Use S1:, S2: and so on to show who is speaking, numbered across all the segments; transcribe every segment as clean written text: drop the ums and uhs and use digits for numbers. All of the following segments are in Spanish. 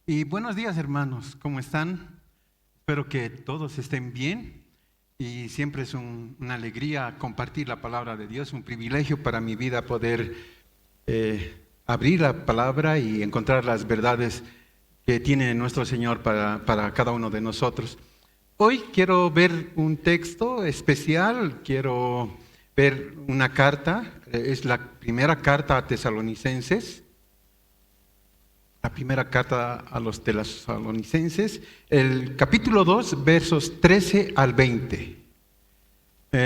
S1: Y buenos días, hermanos, ¿cómo están? Espero que todos estén bien y siempre es una alegría compartir la palabra de Dios, un privilegio para mi vida poder abrir la palabra y encontrar las verdades que tiene nuestro Señor para cada uno de nosotros. Hoy quiero ver un texto especial, quiero ver una carta, es la primera carta a Tesalonicenses. La primera carta a los tesalonicenses, el capítulo 2, versos 13 al 20.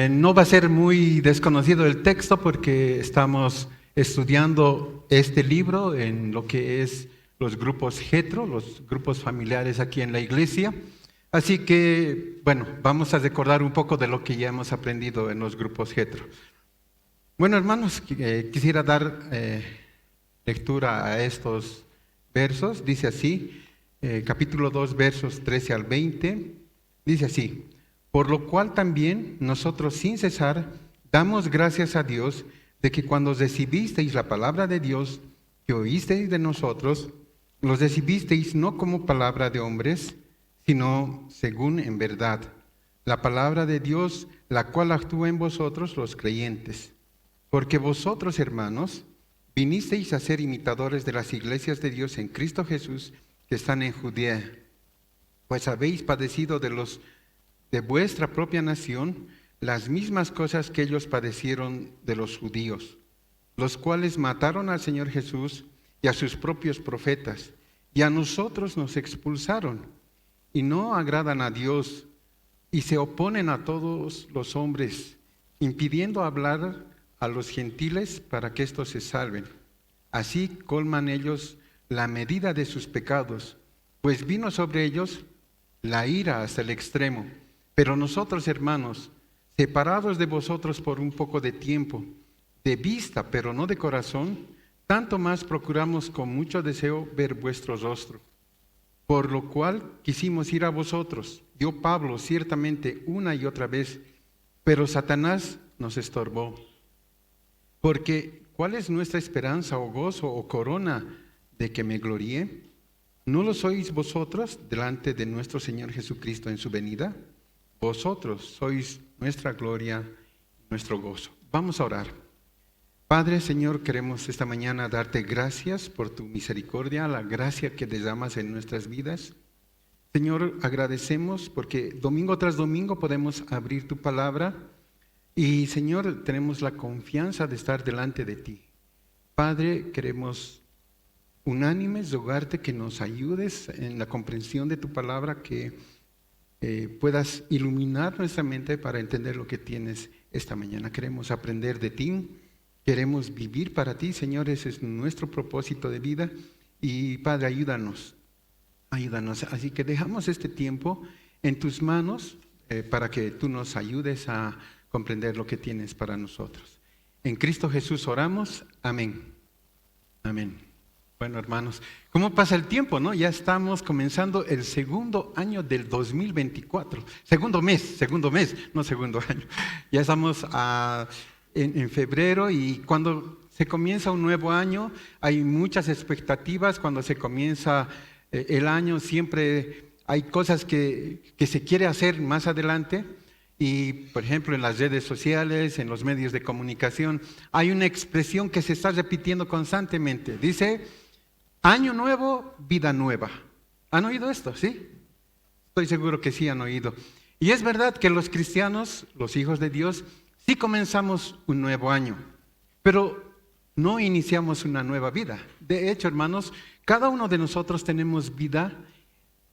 S1: No va a ser muy desconocido el texto porque estamos estudiando este libro en lo que es los grupos Getro, los grupos familiares aquí en la iglesia. Así que, bueno, vamos a recordar un poco de lo que ya hemos aprendido en los grupos Getro. Bueno, hermanos, quisiera dar lectura a estos versos. Dice así, capítulo 2, versos 13 al 20, dice así: por lo cual también nosotros sin cesar damos gracias a Dios de que cuando recibisteis la palabra de Dios que oísteis de nosotros, los recibisteis no como palabra de hombres, sino según en verdad, la palabra de Dios, la cual actúa en vosotros los creyentes. Porque vosotros, hermanos, vinisteis a ser imitadores de las iglesias de Dios en Cristo Jesús que están en Judea, pues habéis padecido de vuestra propia nación las mismas cosas que ellos padecieron de los judíos, los cuales mataron al Señor Jesús y a sus propios profetas, y a nosotros nos expulsaron, y no agradan a Dios, y se oponen a todos los hombres, impidiendo hablar a los gentiles para que éstos se salven. Así colman ellos la medida de sus pecados, pues vino sobre ellos la ira hasta el extremo. Pero nosotros, hermanos, separados de vosotros por un poco de tiempo, de vista pero no de corazón, tanto más procuramos con mucho deseo ver vuestro rostro. Por lo cual quisimos ir a vosotros, yo Pablo, ciertamente una y otra vez, pero Satanás nos estorbó. Porque, ¿cuál es nuestra esperanza o gozo o corona de que me gloríe? ¿No lo sois vosotros delante de nuestro Señor Jesucristo en su venida? Vosotros sois nuestra gloria, nuestro gozo. Vamos a orar. Padre, Señor, queremos esta mañana darte gracias por tu misericordia, la gracia que derramas en nuestras vidas. Señor, agradecemos porque domingo tras domingo podemos abrir tu palabra. Y Señor, tenemos la confianza de estar delante de ti. Padre, queremos unánimes rogarte que nos ayudes en la comprensión de tu palabra, que puedas iluminar nuestra mente para entender lo que tienes esta mañana. Queremos aprender de ti, queremos vivir para ti, Señor, ese es nuestro propósito de vida. Y Padre, ayúdanos. Así que dejamos este tiempo en tus manos para que tú nos ayudes a comprender lo que tienes para nosotros. En Cristo Jesús oramos. Amén. Amén. Bueno, hermanos, ¿cómo pasa el tiempo, no? Ya estamos comenzando el segundo año del 2024. Segundo mes, no segundo año. Ya estamos en febrero, y cuando se comienza un nuevo año hay muchas expectativas. Cuando se comienza el año siempre hay cosas que se quiere hacer más adelante. Y, por ejemplo, en las redes sociales, en los medios de comunicación, hay una expresión que se está repitiendo constantemente. Dice, año nuevo, vida nueva. ¿Han oído esto? ¿Sí? Estoy seguro que sí han oído. Y es verdad que los cristianos, los hijos de Dios, sí comenzamos un nuevo año, pero no iniciamos una nueva vida. De hecho, hermanos, cada uno de nosotros tenemos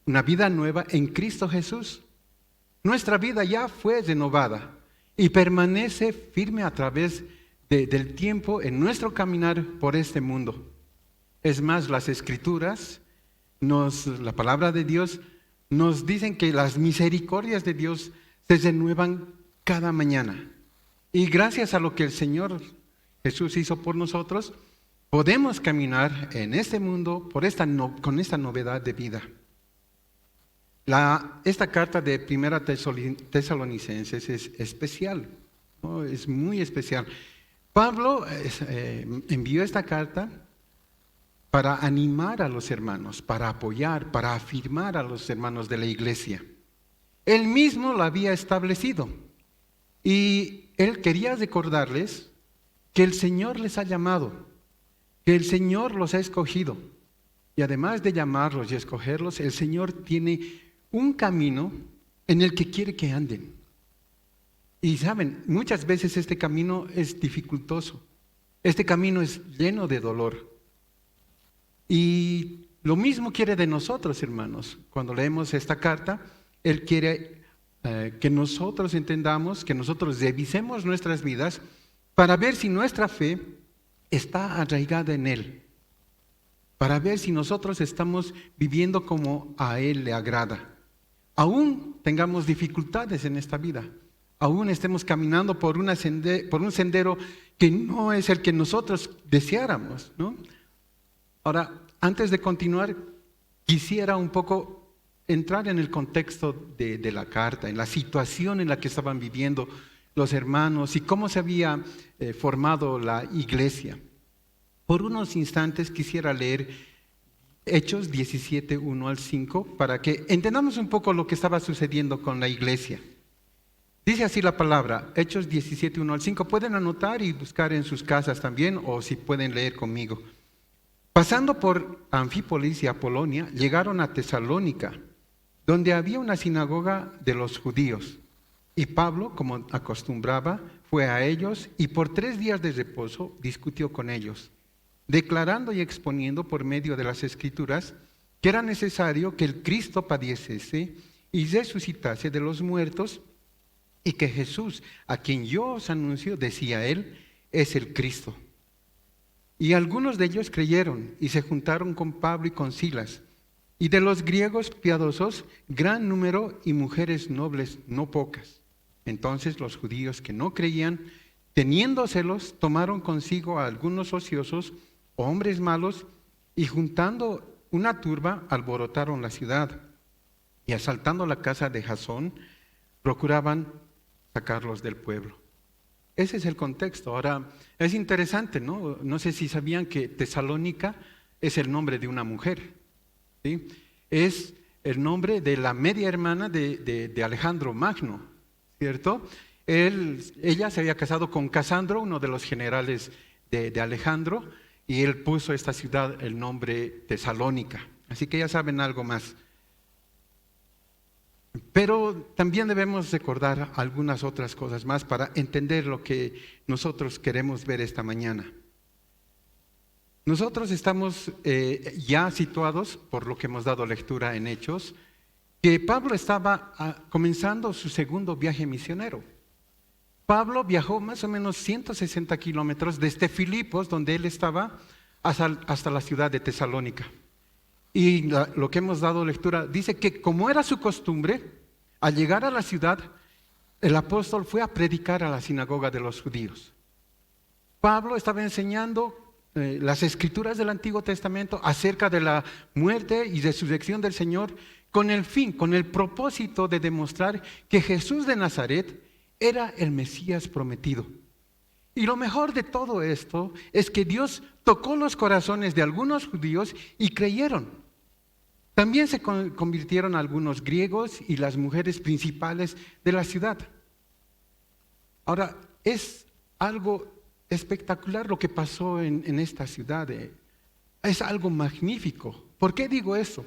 S1: una vida nueva en Cristo Jesús. Nuestra vida ya fue renovada y permanece firme a través del tiempo en nuestro caminar por este mundo. Es más, las Escrituras, la palabra de Dios, nos dicen que las misericordias de Dios se renuevan cada mañana. Y gracias a lo que el Señor Jesús hizo por nosotros, podemos caminar en este mundo con esta novedad de vida. Esta carta de Primera Tesalonicenses es especial, ¿no? Es muy especial. Pablo envió esta carta para animar a los hermanos, para apoyar, para afirmar a los hermanos de la iglesia. Él mismo lo había establecido y él quería recordarles que el Señor les ha llamado, que el Señor los ha escogido. Y además de llamarlos y escogerlos, el Señor tiene un camino en el que quiere que anden. Y saben, muchas veces este camino es dificultoso. Este camino es lleno de dolor. Y lo mismo quiere de nosotros, hermanos. Cuando leemos esta carta, Él quiere que nosotros entendamos, que nosotros revisemos nuestras vidas para ver si nuestra fe está arraigada en Él. Para ver si nosotros estamos viviendo como a Él le agrada. Aún tengamos dificultades en esta vida, aún estemos caminando por un sendero que no es el que nosotros deseáramos, ¿no? Ahora, antes de continuar, quisiera un poco entrar en el contexto de la carta, en la situación en la que estaban viviendo los hermanos y cómo se había formado la iglesia. Por unos instantes quisiera leer Hechos 17, 1 al 5, para que entendamos un poco lo que estaba sucediendo con la iglesia. Dice así la palabra, Hechos 17, 1 al 5. Pueden anotar y buscar en sus casas también, o si pueden leer conmigo. Pasando por Anfípolis y Apolonia, llegaron a Tesalónica, donde había una sinagoga de los judíos. Y Pablo, como acostumbraba, fue a ellos y por 3 días de reposo discutió con ellos, declarando y exponiendo por medio de las Escrituras que era necesario que el Cristo padeciese y resucitase de los muertos, y que Jesús, a quien yo os anuncio, decía él, es el Cristo. Y algunos de ellos creyeron y se juntaron con Pablo y con Silas, y de los griegos piadosos, gran número y mujeres nobles, no pocas. Entonces los judíos que no creían, teniendo celos, tomaron consigo a algunos ociosos, hombres malos, y juntando una turba, alborotaron la ciudad, y asaltando la casa de Jasón, procuraban sacarlos del pueblo. Ese es el contexto. Ahora, es interesante, ¿no? No sé si sabían que Tesalónica es el nombre de una mujer, ¿sí? Es el nombre de la media hermana de Alejandro Magno, ¿cierto? Ella se había casado con Casandro, uno de los generales de Alejandro, y él puso a esta ciudad el nombre Tesalónica. Así que ya saben algo más. Pero también debemos recordar algunas otras cosas más para entender lo que nosotros queremos ver esta mañana. Nosotros estamos ya situados, por lo que hemos dado lectura en Hechos, que Pablo estaba comenzando su segundo viaje misionero. Pablo viajó más o menos 160 kilómetros desde Filipos, donde él estaba, hasta la ciudad de Tesalónica. Y lo que hemos dado lectura dice que, como era su costumbre, al llegar a la ciudad, el apóstol fue a predicar a la sinagoga de los judíos. Pablo estaba enseñando las escrituras del Antiguo Testamento acerca de la muerte y resurrección del Señor, con el propósito de demostrar que Jesús de Nazaret era el Mesías prometido. Y lo mejor de todo esto es que Dios tocó los corazones de algunos judíos y creyeron. También se convirtieron algunos griegos y las mujeres principales de la ciudad. Ahora, es algo espectacular lo que pasó en esta ciudad. Es algo magnífico. ¿Por qué digo eso?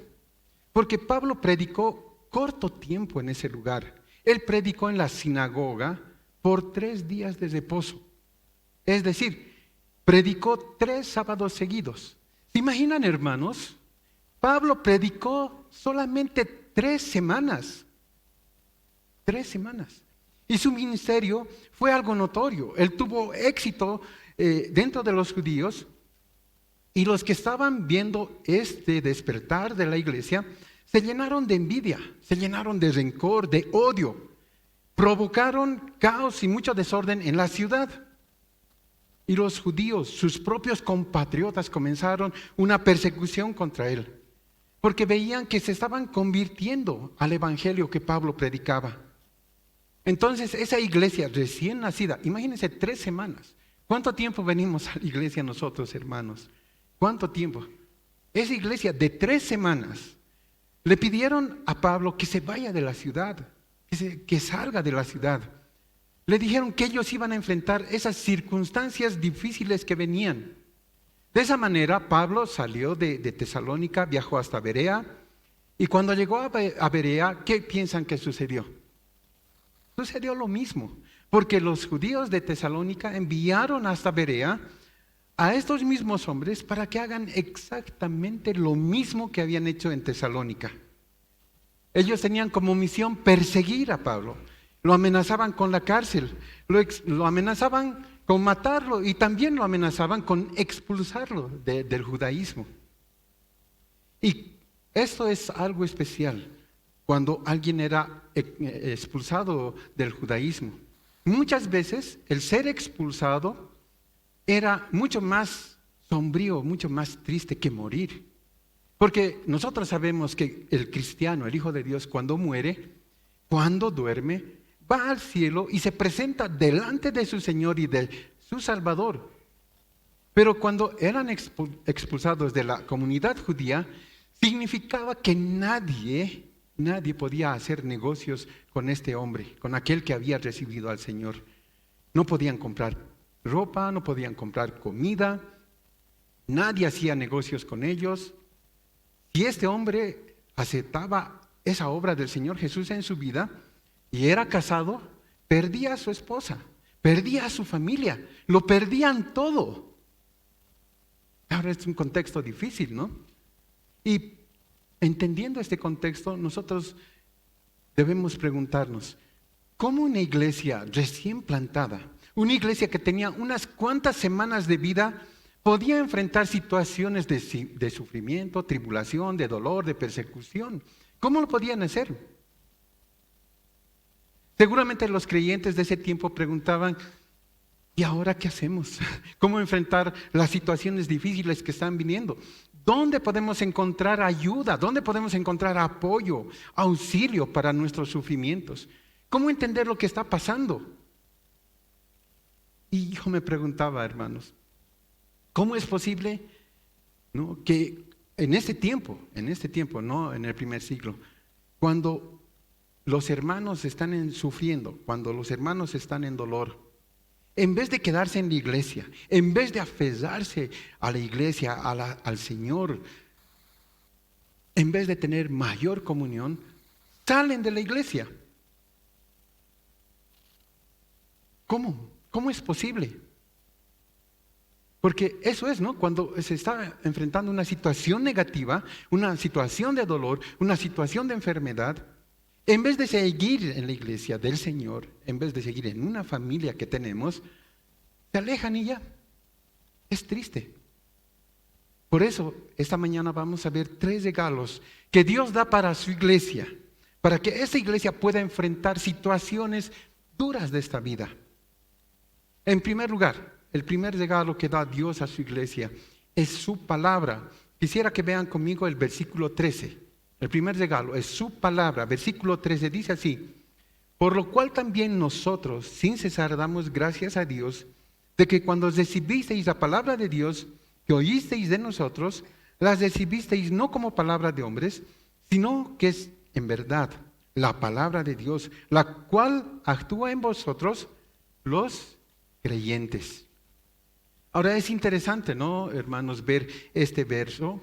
S1: Porque Pablo predicó corto tiempo en ese lugar. Él predicó en la sinagoga por 3 días de reposo. Es decir, predicó 3 sábados seguidos. ¿Se imaginan, hermanos? Pablo predicó solamente 3 semanas. 3 semanas. Y su ministerio fue algo notorio. Él tuvo éxito dentro de los judíos, y los que estaban viendo este despertar de la iglesia se llenaron de envidia, se llenaron de rencor, de odio. Provocaron caos y mucho desorden en la ciudad. Y los judíos, sus propios compatriotas, comenzaron una persecución contra él, porque veían que se estaban convirtiendo al evangelio que Pablo predicaba. Entonces, esa iglesia recién nacida, imagínense, 3 semanas. ¿Cuánto tiempo venimos a la iglesia nosotros, hermanos? ¿Cuánto tiempo? esa iglesia de 3 semanas, le pidieron a Pablo que se vaya de la ciudad, que salga de la ciudad. Le dijeron que ellos iban a enfrentar esas circunstancias difíciles que venían. De esa manera, Pablo salió de Tesalónica, viajó hasta Berea, y cuando llegó a Berea, ¿qué piensan que sucedió? Sucedió lo mismo, porque los judíos de Tesalónica enviaron hasta Berea a estos mismos hombres para que hagan exactamente lo mismo que habían hecho en Tesalónica. Ellos tenían como misión perseguir a Pablo. Lo amenazaban con la cárcel, lo amenazaban con matarlo y también lo amenazaban con expulsarlo del judaísmo. Y esto es algo especial cuando alguien era expulsado del judaísmo. Muchas veces el ser expulsado era mucho más sombrío, mucho más triste que morir. Porque nosotros sabemos que el cristiano, el Hijo de Dios, cuando muere, cuando duerme, va al cielo y se presenta delante de su Señor y de su Salvador. Pero cuando eran expulsados de la comunidad judía, significaba que nadie podía hacer negocios con este hombre, con aquel que había recibido al Señor. No podían comprar ropa, no podían comprar comida, nadie hacía negocios con ellos. Si este hombre aceptaba esa obra del Señor Jesús en su vida y era casado, perdía a su esposa, perdía a su familia, lo perdían todo. Ahora es un contexto difícil, ¿no? Y entendiendo este contexto, nosotros debemos preguntarnos, ¿cómo una iglesia recién plantada, una iglesia que tenía unas cuantas semanas de vida, podía enfrentar situaciones de sufrimiento, tribulación, de dolor, de persecución? ¿Cómo lo podían hacer? Seguramente los creyentes de ese tiempo preguntaban, ¿y ahora qué hacemos? ¿Cómo enfrentar las situaciones difíciles que están viniendo? ¿Dónde podemos encontrar ayuda? ¿Dónde podemos encontrar apoyo, auxilio para nuestros sufrimientos? ¿Cómo entender lo que está pasando? Y yo me preguntaba, hermanos, ¿cómo es posible, ¿no?, que en este tiempo, no en el primer siglo, cuando los hermanos están sufriendo, cuando los hermanos están en dolor, en vez de quedarse en la iglesia, en vez de aferrarse a la iglesia, al Señor, en vez de tener mayor comunión, salen de la iglesia? ¿Cómo es posible? Porque eso es, ¿no? Cuando se está enfrentando una situación negativa, una situación de dolor, una situación de enfermedad, en vez de seguir en la iglesia del Señor, en vez de seguir en una familia que tenemos, se alejan y ya. Es triste. Por eso, esta mañana vamos a ver 3 regalos que Dios da para su iglesia, para que esta iglesia pueda enfrentar situaciones duras de esta vida. En primer lugar, el primer regalo que da Dios a su iglesia es su palabra. Quisiera que vean conmigo el versículo 13. El primer regalo es su palabra. Versículo 13 dice así: por lo cual también nosotros, sin cesar, damos gracias a Dios de que cuando recibisteis la palabra de Dios, que oísteis de nosotros, la recibisteis no como palabra de hombres, sino que es en verdad la palabra de Dios, la cual actúa en vosotros los creyentes. Ahora es interesante, ¿no, hermanos, ver este verso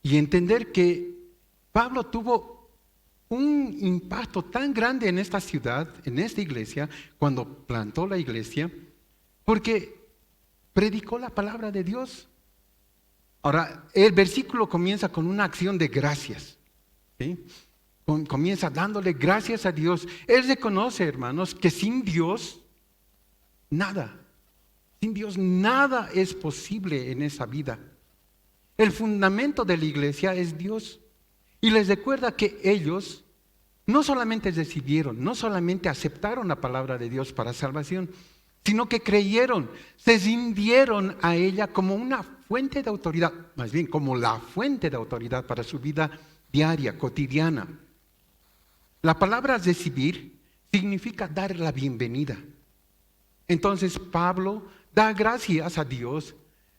S1: y entender que Pablo tuvo un impacto tan grande en esta ciudad, en esta iglesia, cuando plantó la iglesia, porque predicó la palabra de Dios. Ahora, el versículo comienza con una acción de gracias, ¿sí? Comienza dándole gracias a Dios. Él reconoce, hermanos, que sin Dios nada es posible en esa vida. El fundamento de la iglesia es Dios. Y les recuerda que ellos no solamente recibieron, no solamente aceptaron la palabra de Dios para salvación, sino que creyeron, se rindieron a ella como una fuente de autoridad, más bien como la fuente de autoridad para su vida diaria, cotidiana. La palabra recibir significa dar la bienvenida. Entonces Pablo da gracias a Dios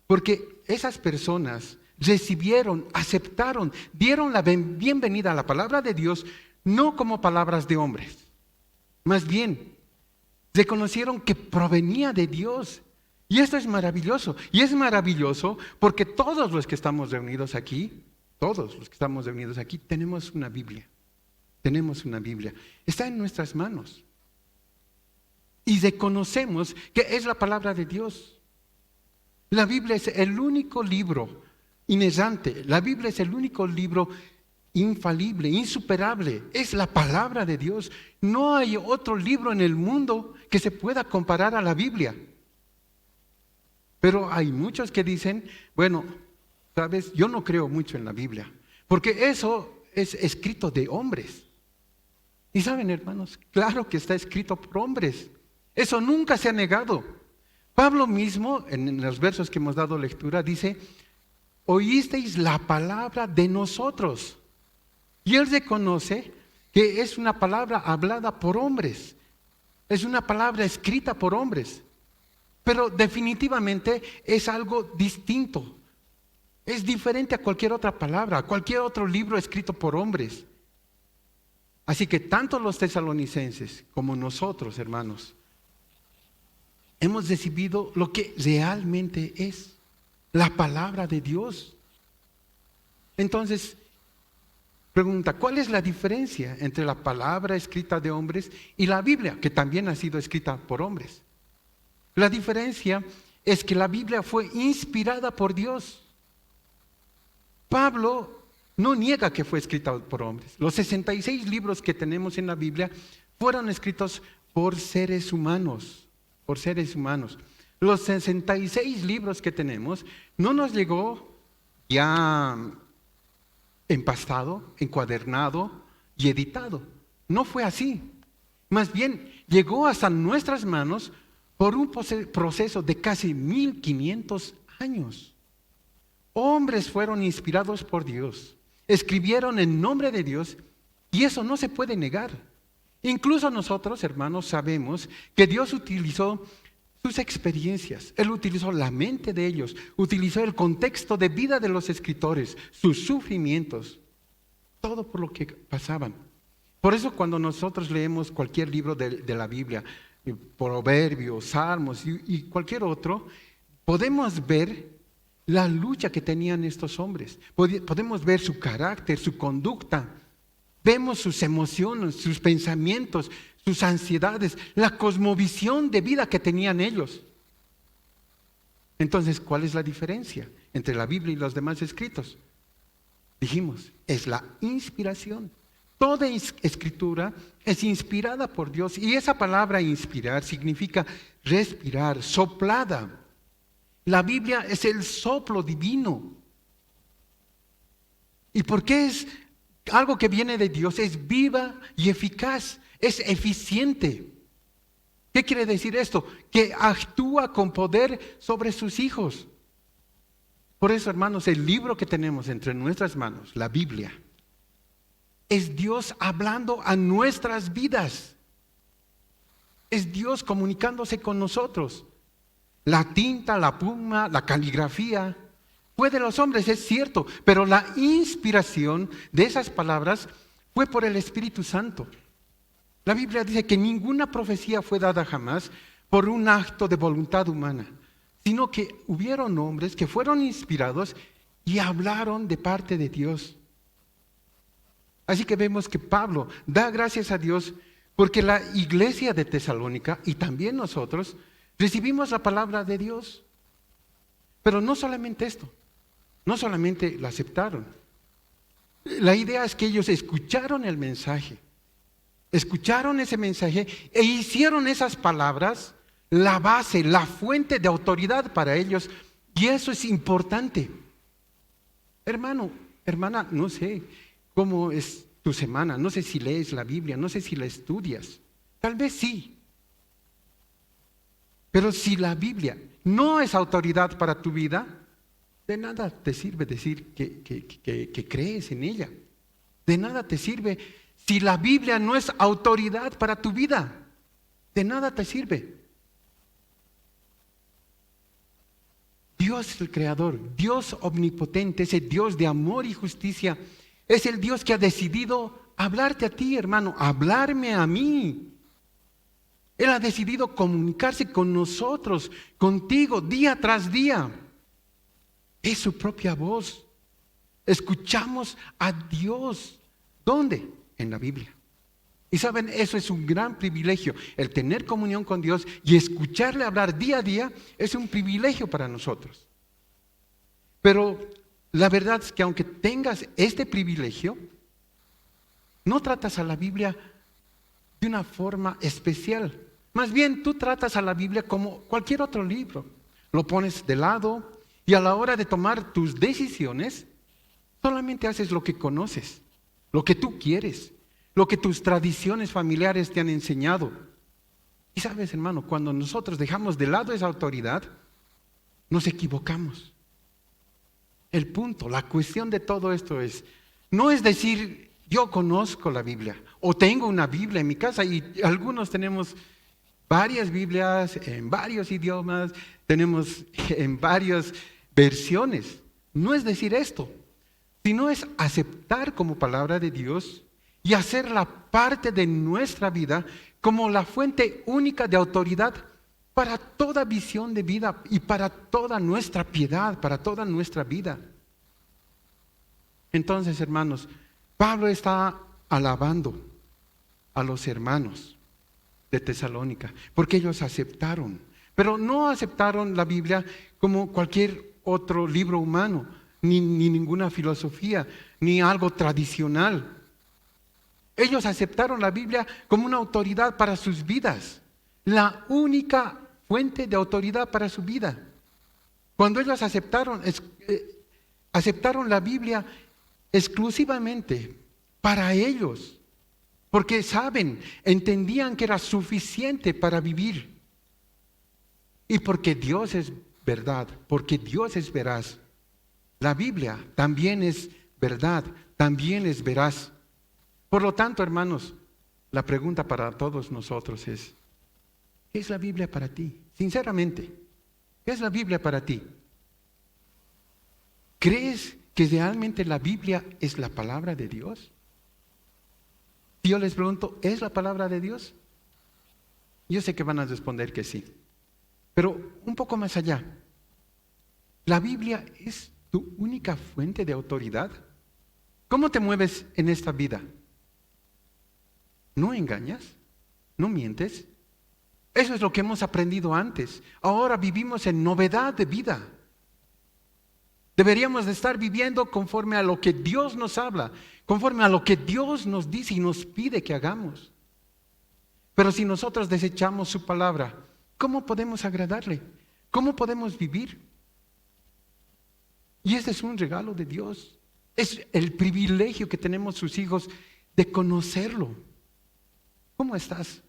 S1: porque esas personas recibieron, aceptaron, dieron la bienvenida a la palabra de Dios, no como palabras de hombres. Más bien, reconocieron que provenía de Dios. Y esto es maravilloso. Y es maravilloso porque todos los que estamos reunidos aquí, tenemos una Biblia. Tenemos una Biblia. Está en nuestras manos. Y reconocemos que es la palabra de Dios. La Biblia es el único libro inerrante. La Biblia es el único libro infalible, insuperable. Es la palabra de Dios. No hay otro libro en el mundo que se pueda comparar a la Biblia. Pero hay muchos que dicen, bueno, sabes, yo no creo mucho en la Biblia, porque eso es escrito de hombres. Y saben, hermanos, claro que está escrito por hombres. Eso nunca se ha negado. Pablo mismo, en los versos que hemos dado lectura, dice, oísteis la palabra de nosotros. Y él reconoce que es una palabra hablada por hombres. Es una palabra escrita por hombres. Pero definitivamente es algo distinto. Es diferente a cualquier otra palabra, a cualquier otro libro escrito por hombres. Así que tanto los tesalonicenses como nosotros, hermanos, hemos recibido lo que realmente es la palabra de Dios. Entonces, pregunta, ¿cuál es la diferencia entre la palabra escrita de hombres y la Biblia, que también ha sido escrita por hombres? La diferencia es que la Biblia fue inspirada por Dios. Pablo no niega que fue escrita por hombres. Los 66 libros que tenemos en la Biblia fueron escritos por seres humanos. Por seres humanos. Los 66 libros que tenemos no nos llegó ya empastado, encuadernado y editado. No fue así. Más bien, llegó hasta nuestras manos por un proceso de casi 1500 años. Hombres fueron inspirados por Dios, escribieron en nombre de Dios y eso no se puede negar. Incluso nosotros, hermanos, sabemos que Dios utilizó sus experiencias, Él utilizó la mente de ellos, utilizó el contexto de vida de los escritores, sus sufrimientos, todo por lo que pasaban. Por eso cuando nosotros leemos cualquier libro de la Biblia, Proverbios, Salmos y cualquier otro, podemos ver la lucha que tenían estos hombres. Podemos ver su carácter, su conducta. Vemos sus emociones, sus pensamientos, sus ansiedades, la cosmovisión de vida que tenían ellos. Entonces, ¿cuál es la diferencia entre la Biblia y los demás escritos? Dijimos, es la inspiración. Toda escritura es inspirada por Dios y esa palabra inspirar significa respirar, soplada. La Biblia es el soplo divino. ¿Y por qué es algo que viene de Dios? Es viva y eficaz, es eficiente. ¿Qué quiere decir esto? Que actúa con poder sobre sus hijos. Por eso, hermanos, el libro que tenemos entre nuestras manos, la Biblia, es Dios hablando a nuestras vidas. Es Dios comunicándose con nosotros. La tinta, la pluma, la caligrafía fue de los hombres, es cierto, pero la inspiración de esas palabras fue por el Espíritu Santo. La Biblia dice que ninguna profecía fue dada jamás por un acto de voluntad humana, sino que hubieron hombres que fueron inspirados y hablaron de parte de Dios. Así que vemos que Pablo da gracias a Dios porque la iglesia de Tesalónica y también nosotros recibimos la palabra de Dios. Pero no solamente esto, no solamente la aceptaron. La idea es que ellos escucharon el mensaje, escucharon ese mensaje e hicieron esas palabras la base, la fuente de autoridad para ellos. Y eso es importante. Hermano, hermana, no sé cómo es tu semana, no sé si lees la Biblia, no sé si la estudias, tal vez sí. Pero si la Biblia no es autoridad para tu vida, de nada te sirve decir que crees en ella. De nada te sirve si la Biblia no es autoridad para tu vida. De nada te sirve. Dios el Creador, Dios omnipotente, ese Dios de amor y justicia, es el Dios que ha decidido hablarte a ti, hermano, hablarme a mí. Él ha decidido comunicarse con nosotros, contigo, día tras día. Es su propia voz. Escuchamos a Dios. ¿Dónde? En la Biblia. Y saben, eso es un gran privilegio. El tener comunión con Dios y escucharle hablar día a día es un privilegio para nosotros. Pero la verdad es que aunque tengas este privilegio, no tratas a la Biblia de una forma especial. Más bien, tú tratas a la Biblia como cualquier otro libro. Lo pones de lado y a la hora de tomar tus decisiones, solamente haces lo que conoces, lo que tú quieres, lo que tus tradiciones familiares te han enseñado. Y sabes, hermano, cuando nosotros dejamos de lado esa autoridad, nos equivocamos. El punto, la cuestión de todo esto no es decir, yo conozco la Biblia o tengo una Biblia en mi casa, y algunos tenemos varias Biblias en varios idiomas, tenemos en varias versiones. No es decir esto, sino es aceptar como palabra de Dios y hacerla parte de nuestra vida como la fuente única de autoridad para toda visión de vida y para toda nuestra piedad, para toda nuestra vida. Entonces, hermanos, Pablo está alabando a los hermanos de Tesalónica porque ellos aceptaron, pero no aceptaron la Biblia como cualquier otro libro humano, ni ninguna filosofía, ni algo tradicional. Ellos aceptaron la Biblia como una autoridad para sus vidas, la única fuente de autoridad para su vida. Cuando ellos aceptaron la Biblia exclusivamente para ellos, porque entendían que era suficiente para vivir. Y porque Dios es verdad, porque Dios es veraz, la Biblia también es verdad, también es veraz. Por lo tanto, hermanos, la pregunta para todos nosotros es, ¿qué es la Biblia para ti? Sinceramente, ¿qué es la Biblia para ti? ¿Crees que realmente la Biblia es la palabra de Dios? Si yo les pregunto, ¿es la palabra de Dios? Yo sé que van a responder que sí, pero un poco más allá. ¿La Biblia es tu única fuente de autoridad? ¿Cómo te mueves en esta vida? ¿No engañas? ¿No mientes? Eso es lo que hemos aprendido antes. Ahora vivimos en novedad de vida. Deberíamos de estar viviendo conforme a lo que Dios nos habla, conforme a lo que Dios nos dice y nos pide que hagamos. Pero si nosotros desechamos su palabra, ¿cómo podemos agradarle? ¿Cómo podemos vivir? Y este es un regalo de Dios. Es el privilegio que tenemos sus hijos de conocerlo. ¿Cómo estás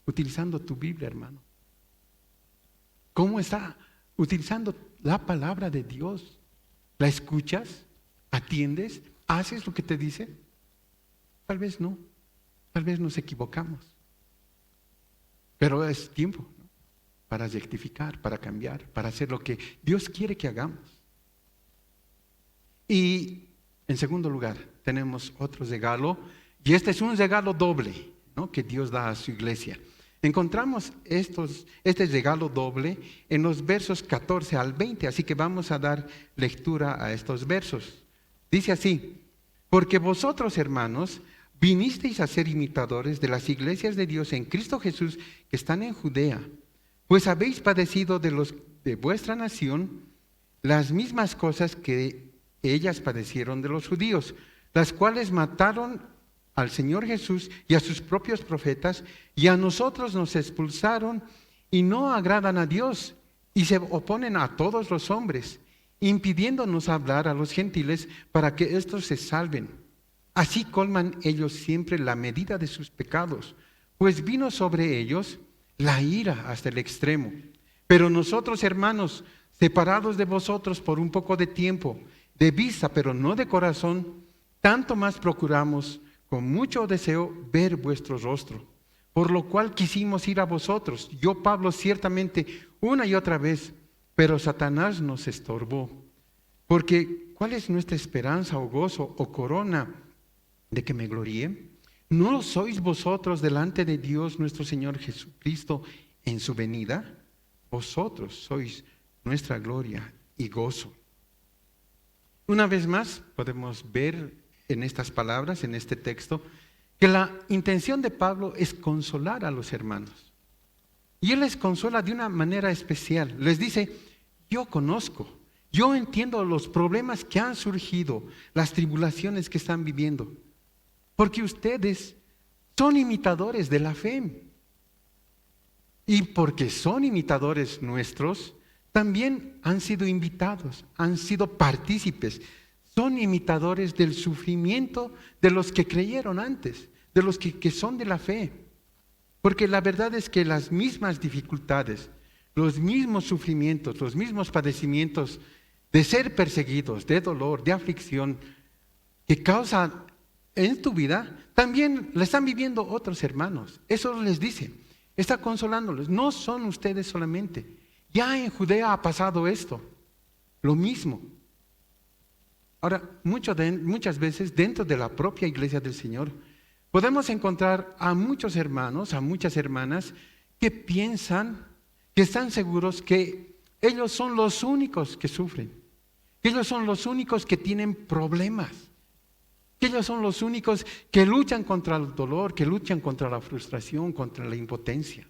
S1: utilizando tu Biblia, hermano? ¿Cómo está utilizando la palabra de Dios? ¿La escuchas? ¿Atiendes? ¿Haces lo que te dice? Tal vez no. Tal vez nos equivocamos. Pero es tiempo, ¿no?, para rectificar, para cambiar, para hacer lo que Dios quiere que hagamos. Y en segundo lugar, tenemos otro regalo, y este es un regalo doble, ¿no?, que Dios da a su iglesia. Encontramos este regalo doble en los versos 14 al 20, así que vamos a dar lectura a estos versos. Dice así: porque vosotros, hermanos, vinisteis a ser imitadores de las iglesias de Dios en Cristo Jesús que están en Judea, pues habéis padecido de los de vuestra nación las mismas cosas que ellas padecieron de los judíos, las cuales mataron al Señor Jesús y a sus propios profetas, y a nosotros nos expulsaron y no agradan a Dios, y se oponen a todos los hombres, impidiéndonos hablar a los gentiles para que éstos se salven. Así colman ellos siempre la medida de sus pecados, pues vino sobre ellos la ira hasta el extremo. Pero nosotros, hermanos, separados de vosotros por un poco de tiempo, de vista pero no de corazón, tanto más procuramos con mucho deseo ver vuestro rostro, por lo cual quisimos ir a vosotros, yo Pablo ciertamente una y otra vez, pero Satanás nos estorbó. Porque ¿cuál es nuestra esperanza o gozo o corona de que me gloríe? ¿No lo sois vosotros delante de Dios nuestro Señor Jesucristo en su venida? Vosotros sois nuestra gloria y gozo. Una vez más podemos ver en estas palabras, en este texto, que la intención de Pablo es consolar a los hermanos. Y él les consuela de una manera especial. Les dice, yo conozco, yo entiendo los problemas que han surgido, las tribulaciones que están viviendo, porque ustedes son imitadores de la fe. Y porque son imitadores nuestros, también han sido invitados, han sido partícipes, son imitadores del sufrimiento de los que creyeron antes, de los que son de la fe. Porque la verdad es que las mismas dificultades, los mismos sufrimientos, los mismos padecimientos de ser perseguidos, de dolor, de aflicción, que causan en tu vida, también la están viviendo otros hermanos. Eso les dice, está consolándolos. No son ustedes solamente. Ya en Judea ha pasado esto, lo mismo. Ahora, muchas veces dentro de la propia iglesia del Señor, podemos encontrar a muchos hermanos, a muchas hermanas que piensan, que están seguros que ellos son los únicos que sufren, que ellos son los únicos que tienen problemas, que ellos son los únicos que luchan contra el dolor, que luchan contra la frustración, contra la impotencia.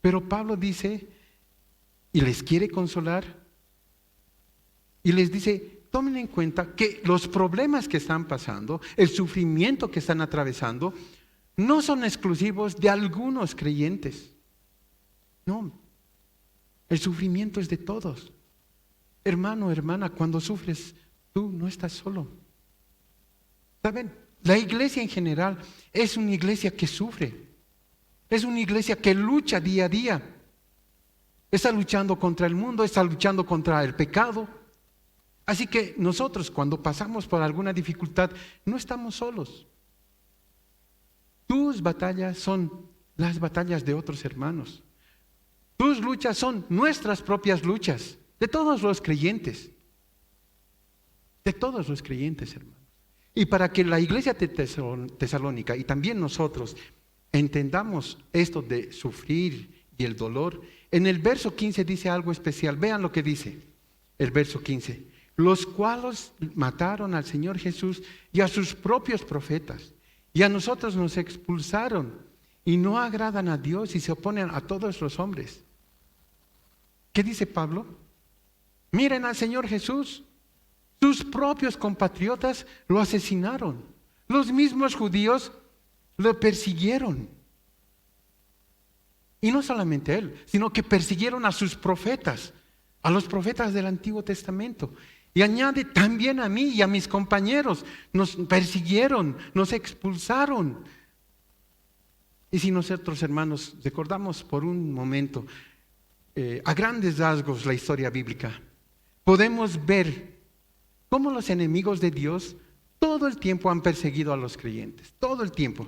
S1: Pero Pablo dice, y les quiere consolar, y les dice, tomen en cuenta que los problemas que están pasando, el sufrimiento que están atravesando, no son exclusivos de algunos creyentes. No, el sufrimiento es de todos. Hermano, hermana, cuando sufres, tú no estás solo. ¿Saben? La iglesia en general es una iglesia que sufre. Es una iglesia que lucha día a día. Está luchando contra el mundo, está luchando contra el pecado. Así que nosotros cuando pasamos por alguna dificultad no estamos solos. Tus batallas son las batallas de otros hermanos. Tus luchas son nuestras propias luchas, de todos los creyentes. De todos los creyentes, hermanos. Y para que la iglesia de Tesalónica y también nosotros entendamos esto de sufrir y el dolor, en el verso 15 dice algo especial. Vean lo que dice el verso 15. Los cuales mataron al Señor Jesús y a sus propios profetas, y a nosotros nos expulsaron, y no agradan a Dios y se oponen a todos los hombres. ¿Qué dice Pablo? Miren al Señor Jesús. Sus propios compatriotas lo asesinaron. Los mismos judíos lo persiguieron. Y no solamente él, sino que persiguieron a sus profetas, a los profetas del Antiguo Testamento. Y añade también a mí y a mis compañeros, nos persiguieron, nos expulsaron. Y si nosotros, hermanos, recordamos por un momento, a grandes rasgos la historia bíblica, podemos ver cómo los enemigos de Dios todo el tiempo han perseguido a los creyentes, todo el tiempo.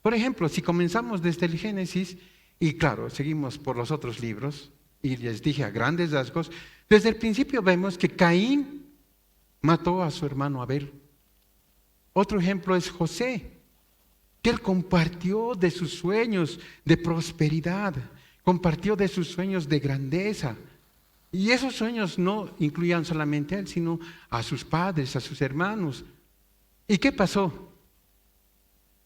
S1: Por ejemplo, si comenzamos desde el Génesis, y claro, seguimos por los otros libros, y les dije a grandes rasgos, desde el principio vemos que Caín mató a su hermano Abel. Otro ejemplo es José, que él compartió de sus sueños de prosperidad, compartió de sus sueños de grandeza. Y esos sueños no incluían solamente a él, sino a sus padres, a sus hermanos. ¿Y qué pasó?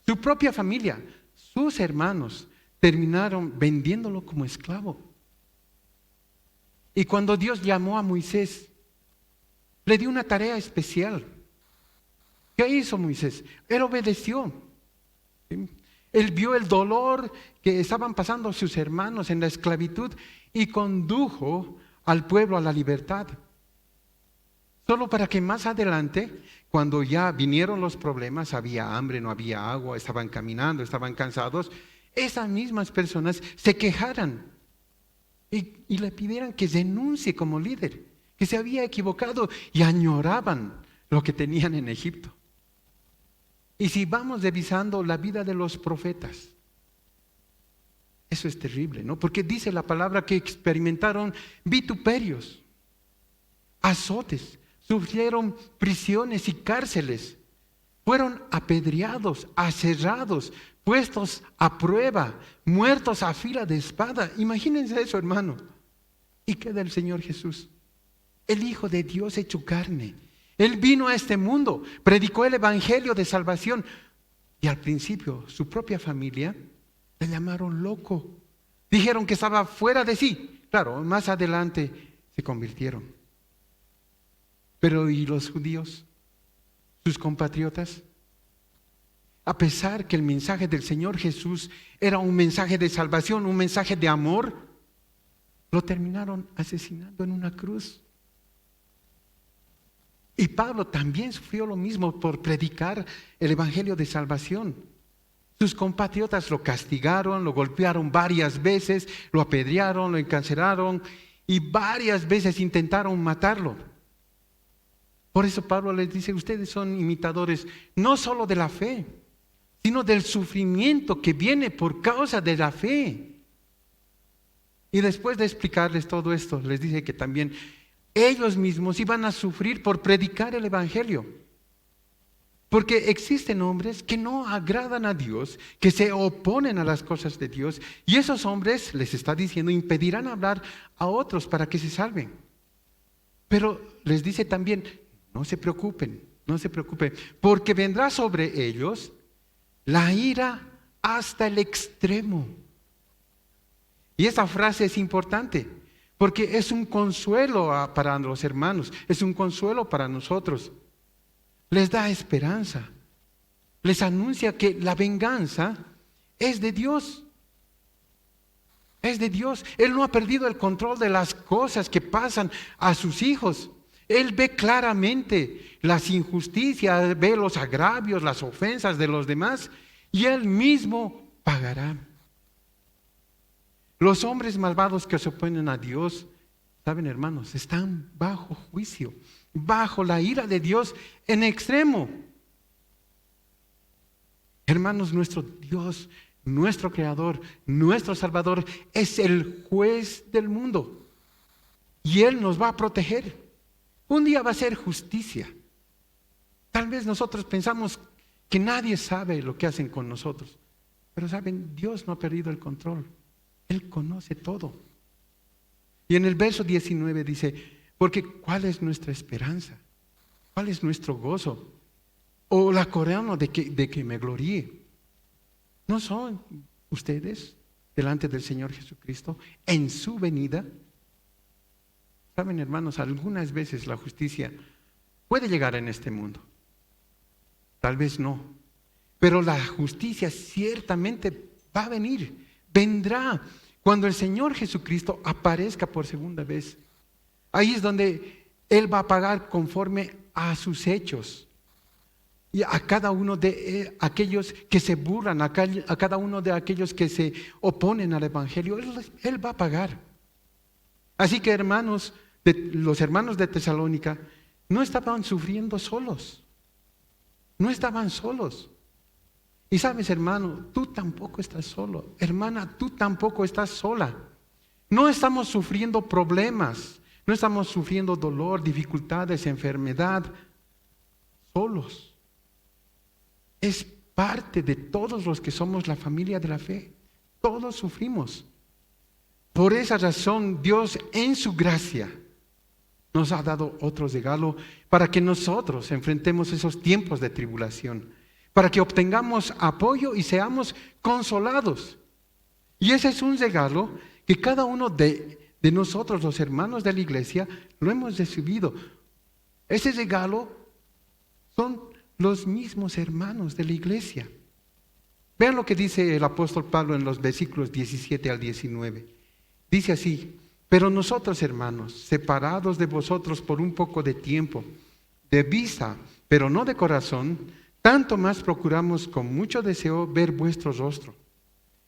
S1: Su propia familia, sus hermanos, terminaron vendiéndolo como esclavo. Y cuando Dios llamó a Moisés, le dio una tarea especial. ¿Qué hizo Moisés? Él obedeció. ¿Sí? Él vio el dolor que estaban pasando sus hermanos en la esclavitud y condujo al pueblo a la libertad. Solo para que más adelante, cuando ya vinieron los problemas, había hambre, no había agua, estaban caminando, estaban cansados, esas mismas personas se quejaran y le pidieran que denuncie como líder, que se había equivocado, y añoraban lo que tenían en Egipto. Y si vamos revisando la vida de los profetas, Eso es terrible, ¿no? Porque dice la palabra que experimentaron vituperios, azotes, sufrieron prisiones y cárceles, fueron apedreados, aserrados, puestos a prueba, muertos a fila de espada. Imagínense eso, hermano. ¿Y qué del Señor Jesús? El Hijo de Dios hecho carne. Él vino a este mundo, predicó el evangelio de salvación. Y al principio, su propia familia le llamaron loco. Dijeron que estaba fuera de sí. Claro, más adelante se convirtieron. Pero ¿y los judíos? ¿Sus compatriotas? A pesar que el mensaje del Señor Jesús era un mensaje de salvación, un mensaje de amor, lo terminaron asesinando en una cruz. Y Pablo también sufrió lo mismo por predicar el evangelio de salvación. Sus compatriotas lo castigaron, lo golpearon varias veces, lo apedrearon, lo encarcelaron y varias veces intentaron matarlo. Por eso Pablo les dice, ustedes son imitadores no solo de la fe, sino del sufrimiento que viene por causa de la fe. Y después de explicarles todo esto, les dice que también ellos mismos iban a sufrir por predicar el evangelio. Porque existen hombres que no agradan a Dios, que se oponen a las cosas de Dios, y esos hombres, les está diciendo, impedirán hablar a otros para que se salven. Pero les dice también, no se preocupen, porque vendrá sobre ellos la ira hasta el extremo. Y esa frase es importante, porque es un consuelo para los hermanos, es un consuelo para nosotros. Les da esperanza, les anuncia que la venganza es de Dios. Es de Dios. Él no ha perdido el control de las cosas que pasan a sus hijos. Él ve claramente las injusticias, ve los agravios, las ofensas de los demás, y Él mismo pagará. Los hombres malvados que se oponen a Dios, saben, hermanos, están bajo juicio, bajo la ira de Dios en extremo. Hermanos, nuestro Dios, nuestro Creador, nuestro Salvador es el juez del mundo y Él nos va a proteger. Un día va a ser justicia. Tal vez nosotros pensamos que nadie sabe lo que hacen con nosotros, pero saben, Dios no ha perdido el control. Él conoce todo. Y en el verso 19 dice, porque ¿cuál es nuestra esperanza? ¿Cuál es nuestro gozo? O la corona de que me gloríe. ¿No son ustedes delante del Señor Jesucristo en su venida? Saben, hermanos, algunas veces la justicia puede llegar en este mundo. Tal vez no. Pero la justicia ciertamente va a venir. Vendrá cuando el Señor Jesucristo aparezca por segunda vez. Ahí es donde Él va a pagar conforme a sus hechos. Y a cada uno de aquellos que se burlan, a cada uno de aquellos que se oponen al Evangelio, Él va a pagar. Así que hermanos, los hermanos de Tesalónica no estaban sufriendo solos. No estaban solos. Y sabes, hermano, tú tampoco estás solo. Hermana, tú tampoco estás sola. No estamos sufriendo problemas, no estamos sufriendo dolor, dificultades, enfermedad, solos. Es parte de todos los que somos la familia de la fe. Todos sufrimos. Por esa razón, Dios en su gracia nos ha dado otro regalo para que nosotros enfrentemos esos tiempos de tribulación, para que obtengamos apoyo y seamos consolados. Y ese es un regalo que cada uno de nosotros, los hermanos de la iglesia, lo hemos recibido. Ese regalo son los mismos hermanos de la iglesia. Vean lo que dice el apóstol Pablo en los versículos 17 al 19. Dice así: pero nosotros, hermanos, separados de vosotros por un poco de tiempo, de vista, pero no de corazón, tanto más procuramos con mucho deseo ver vuestro rostro,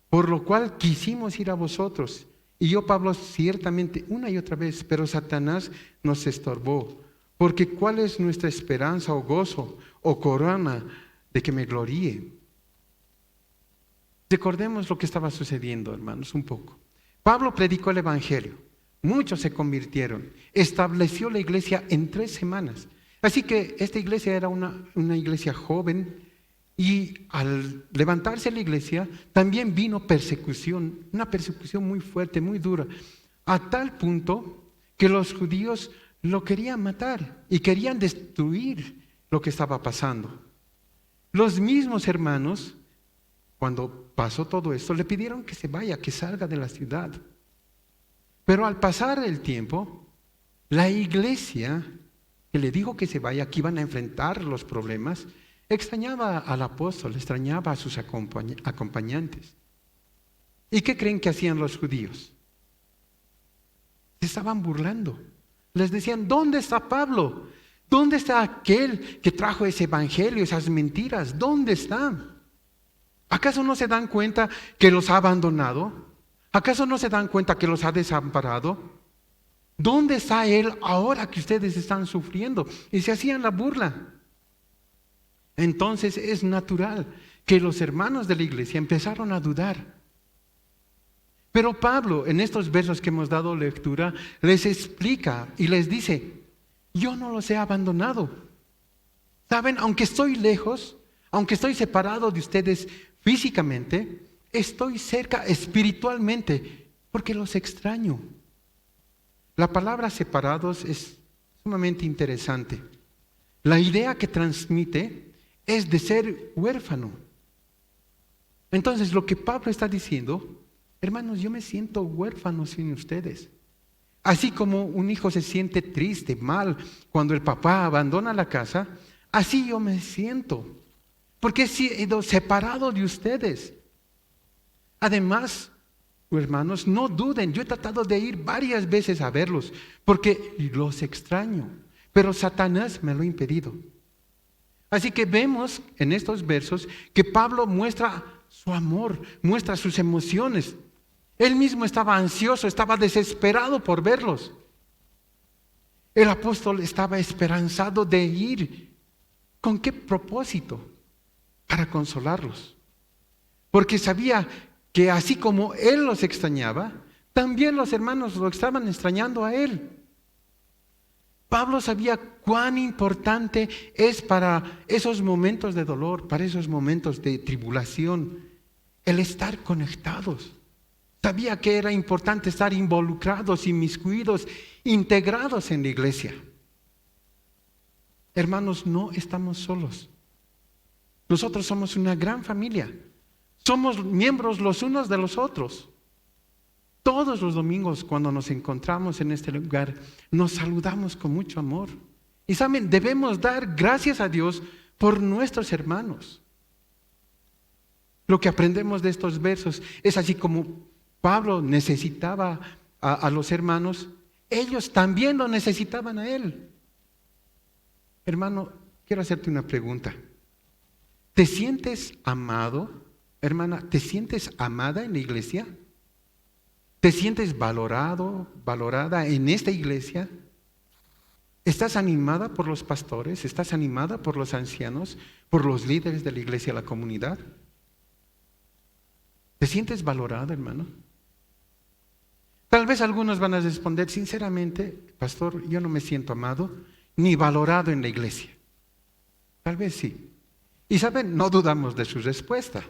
S1: por lo cual quisimos ir a vosotros. Y yo, Pablo, ciertamente una y otra vez, pero Satanás nos estorbó. Porque ¿cuál es nuestra esperanza o gozo o corona de que me gloríe? Recordemos lo que estaba sucediendo, hermanos, un poco. Pablo predicó el Evangelio. Muchos se convirtieron. Estableció la iglesia en 3 semanas. Así que esta iglesia era una iglesia joven. Y al levantarse la iglesia, también vino persecución. Una persecución muy fuerte, muy dura. A tal punto que los judíos lo querían matar y querían destruir lo que estaba pasando. Los mismos hermanos, cuando pasó todo esto, le pidieron que se vaya, que salga de la ciudad. Pero al pasar el tiempo, la iglesia que le dijo que se vaya, que iban a enfrentar los problemas, extrañaba al apóstol, extrañaba a sus acompañantes. ¿Y qué creen que hacían los judíos? Se estaban burlando. Les decían, ¿dónde está Pablo? ¿Dónde está aquel que trajo ese evangelio, esas mentiras? ¿Dónde está? ¿Acaso no se dan cuenta que los ha abandonado? ¿Acaso no se dan cuenta que los ha desamparado? ¿Dónde está él ahora que ustedes están sufriendo? Y se hacían la burla. Entonces es natural que los hermanos de la iglesia empezaron a dudar. Pero Pablo, en estos versos que hemos dado lectura, les explica y les dice, yo no los he abandonado. ¿Saben? Aunque estoy lejos, aunque estoy separado de ustedes físicamente, estoy cerca espiritualmente porque los extraño. La palabra separados es sumamente interesante. La idea que transmite es de ser huérfano. Entonces lo que Pablo está diciendo, hermanos, yo me siento huérfano sin ustedes. Así como un hijo se siente triste, mal, cuando el papá abandona la casa, así yo me siento, porque he sido separado de ustedes. Además, hermanos, no duden, yo he tratado de ir varias veces a verlos, porque los extraño, pero Satanás me lo ha impedido. Así que vemos en estos versos que Pablo muestra su amor, muestra sus emociones. Él mismo estaba ansioso, estaba desesperado por verlos. El apóstol estaba esperanzado de ir. ¿Con qué propósito? Para consolarlos. Porque sabía que así como él los extrañaba, también los hermanos lo estaban extrañando a él. Pablo sabía cuán importante es para esos momentos de dolor, para esos momentos de tribulación, el estar conectados. Sabía que era importante estar involucrados, inmiscuidos, integrados en la iglesia. Hermanos, no estamos solos. Nosotros somos una gran familia. Somos miembros los unos de los otros. Todos los domingos cuando nos encontramos en este lugar, nos saludamos con mucho amor. Y saben, debemos dar gracias a Dios por nuestros hermanos. Lo que aprendemos de estos versos es así como Pablo necesitaba a los hermanos, ellos también lo necesitaban a él. Hermano, quiero hacerte una pregunta. ¿Te sientes amado? Hermana, ¿te sientes amada en la iglesia? ¿Te sientes valorada en esta iglesia? ¿Estás animada por los pastores? ¿Estás animada por los ancianos? ¿Por los líderes de la iglesia, la comunidad? ¿Te sientes valorada, hermano? Tal vez algunos van a responder, sinceramente, pastor, yo no me siento amado ni valorado en la iglesia. Tal vez sí. Y saben, no dudamos de su respuesta.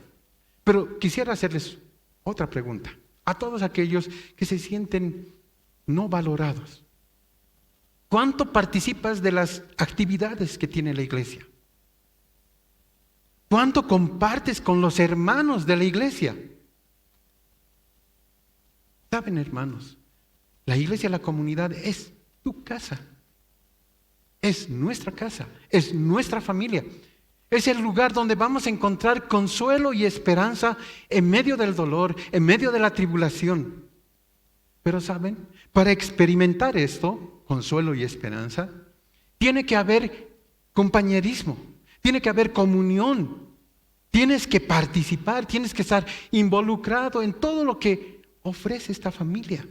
S1: Pero quisiera hacerles otra pregunta. A todos aquellos que se sienten no valorados. ¿Cuánto participas de las actividades que tiene la iglesia? ¿Cuánto compartes con los hermanos de la iglesia? Saben, hermanos, la iglesia, la comunidad es tu casa. Es nuestra casa, es nuestra familia. Es el lugar donde vamos a encontrar consuelo y esperanza en medio del dolor, en medio de la tribulación. Pero ¿saben? Para experimentar esto, consuelo y esperanza, tiene que haber compañerismo, tiene que haber comunión, tienes que participar, tienes que estar involucrado en todo lo que ofrece esta familia.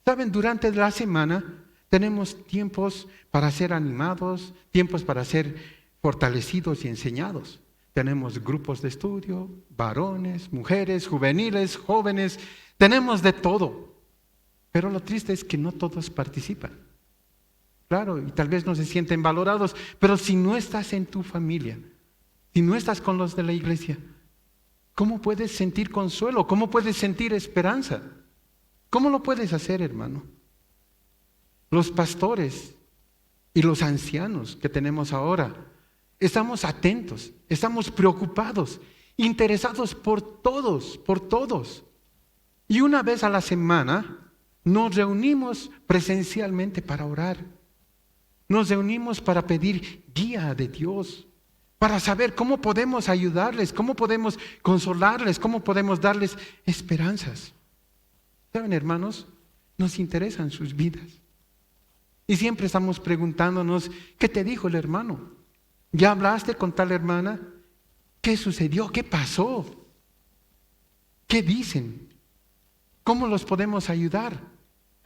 S1: ¿Saben? Durante la semana tenemos tiempos para ser animados, tiempos para ser fortalecidos y enseñados. tenemos grupos de estudio, varones, mujeres, juveniles, jóvenes, tenemos de todo. Pero lo triste es que no todos participan. Claro, y tal vez no se sienten valorados, pero si no estás en tu familia, si no estás con los de la iglesia, ¿cómo puedes sentir consuelo? ¿Cómo puedes sentir esperanza? ¿Cómo lo puedes hacer, hermano? Los pastores y los ancianos que tenemos ahora, estamos atentos, estamos preocupados, interesados por todos, por todos. Y una vez a la semana nos reunimos presencialmente para orar. Nos reunimos para pedir guía de Dios, para saber cómo podemos ayudarles, cómo podemos consolarles, cómo podemos darles esperanzas. ¿Saben, hermanos? Nos interesan sus vidas. Y siempre estamos preguntándonos, ¿qué te dijo el hermano? ¿Ya hablaste con tal hermana? ¿Qué sucedió? ¿Qué pasó? ¿Qué dicen? ¿Cómo los podemos ayudar?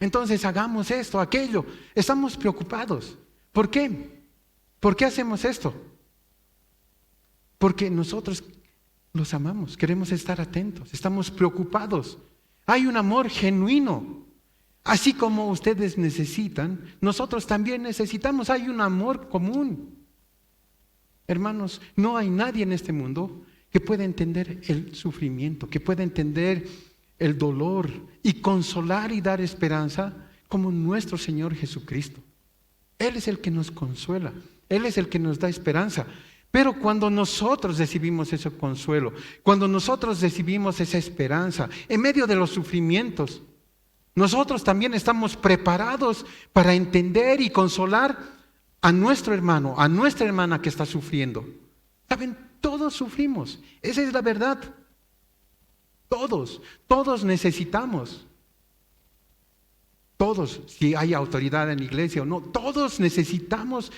S1: Entonces hagamos esto, aquello. Estamos preocupados. ¿Por qué? ¿Por qué hacemos esto? Porque nosotros los amamos, queremos estar atentos, estamos preocupados. Hay un amor genuino. Así como ustedes necesitan, nosotros también necesitamos. Hay un amor común. Hermanos, no hay nadie en este mundo que pueda entender el sufrimiento, que pueda entender el dolor y consolar y dar esperanza como nuestro Señor Jesucristo. Él es el que nos consuela, Él es el que nos da esperanza. Pero cuando nosotros recibimos ese consuelo, cuando nosotros recibimos esa esperanza en medio de los sufrimientos, nosotros también estamos preparados para entender y consolar a nuestro hermano, a nuestra hermana que está sufriendo. ¿Saben? Todos sufrimos. Esa es la verdad. Todos necesitamos. Todos, si hay autoridad en la iglesia o no, todos necesitamos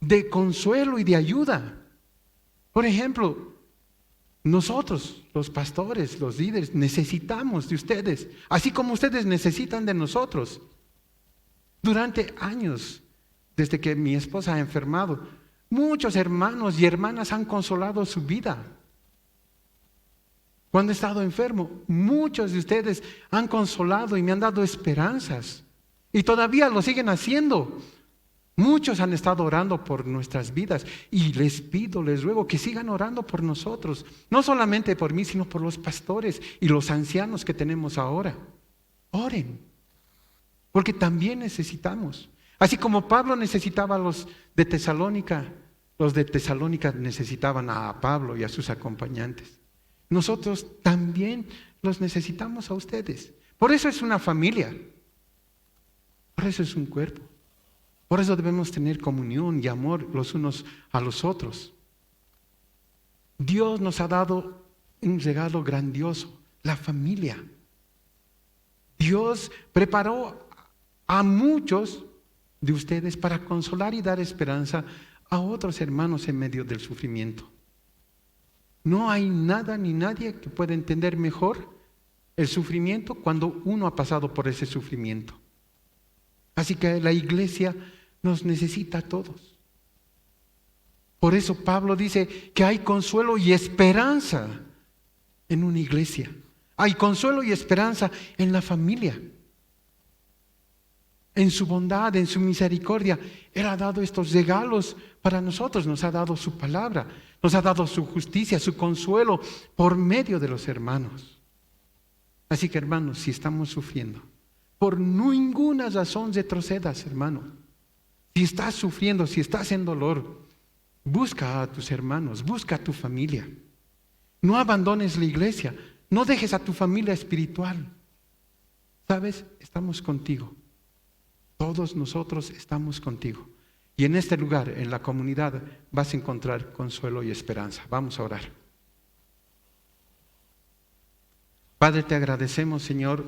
S1: de consuelo y de ayuda. Por ejemplo, nosotros, los pastores, los líderes, necesitamos de ustedes, así como ustedes necesitan de nosotros. Durante años, desde que mi esposa ha enfermado, muchos hermanos y hermanas han consolado su vida. Cuando he estado enfermo, muchos de ustedes han consolado y me han dado esperanzas. Y todavía lo siguen haciendo. Muchos han estado orando por nuestras vidas y les pido, les ruego que sigan orando por nosotros. No solamente por mí, sino por los pastores y los ancianos que tenemos ahora. Oren, porque también necesitamos. Así como Pablo necesitaba a los de Tesalónica necesitaban a Pablo y a sus acompañantes. Nosotros también los necesitamos a ustedes. Por eso es una familia. Por eso es un cuerpo. Por eso debemos tener comunión y amor los unos a los otros. Dios nos ha dado un regalo grandioso, la familia. Dios preparó a muchos de ustedes para consolar y dar esperanza a otros hermanos en medio del sufrimiento. No hay nada ni nadie que pueda entender mejor el sufrimiento cuando uno ha pasado por ese sufrimiento. Así que la iglesia nos necesita a todos. Por eso Pablo dice que hay consuelo y esperanza en una iglesia. Hay consuelo y esperanza en la familia. En su bondad, en su misericordia, Él ha dado estos regalos para nosotros. Nos ha dado su palabra, nos ha dado su justicia, su consuelo por medio de los hermanos. Así que, hermanos, si estamos sufriendo, por ninguna razón retrocedas, hermano. Si estás sufriendo, si estás en dolor, busca a tus hermanos, busca a tu familia. No abandones la iglesia, no dejes a tu familia espiritual. ¿Sabes? Estamos contigo. Todos nosotros estamos contigo. Y en este lugar, en la comunidad, vas a encontrar consuelo y esperanza. Vamos a orar. Padre, te agradecemos, Señor,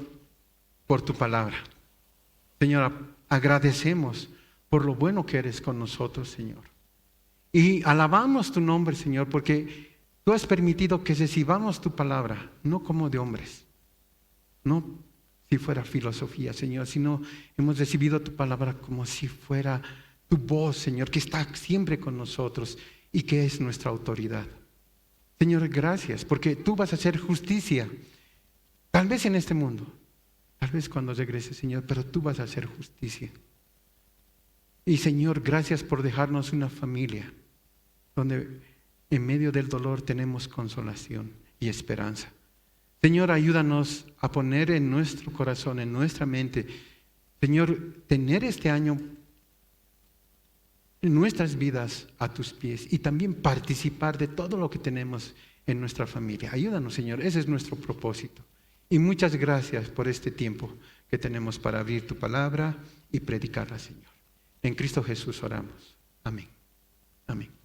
S1: por tu palabra. Señor, agradecemos por lo bueno que eres con nosotros, Señor. Y alabamos tu nombre, Señor, porque tú has permitido que recibamos tu palabra, no como de hombres, no si fuera filosofía, Señor, sino hemos recibido tu palabra como si fuera tu voz, Señor, que está siempre con nosotros y que es nuestra autoridad. Señor, gracias, porque tú vas a hacer justicia. Tal vez en este mundo, tal vez cuando regrese, Señor, pero tú vas a hacer justicia. Y Señor, gracias por dejarnos una familia donde en medio del dolor tenemos consolación y esperanza. Señor, ayúdanos a poner en nuestro corazón, en nuestra mente, Señor, tener este año en nuestras vidas a tus pies y también participar de todo lo que tenemos en nuestra familia. Ayúdanos, Señor, ese es nuestro propósito. Y muchas gracias por este tiempo que tenemos para abrir tu palabra y predicarla, Señor. En Cristo Jesús oramos. Amén. Amén.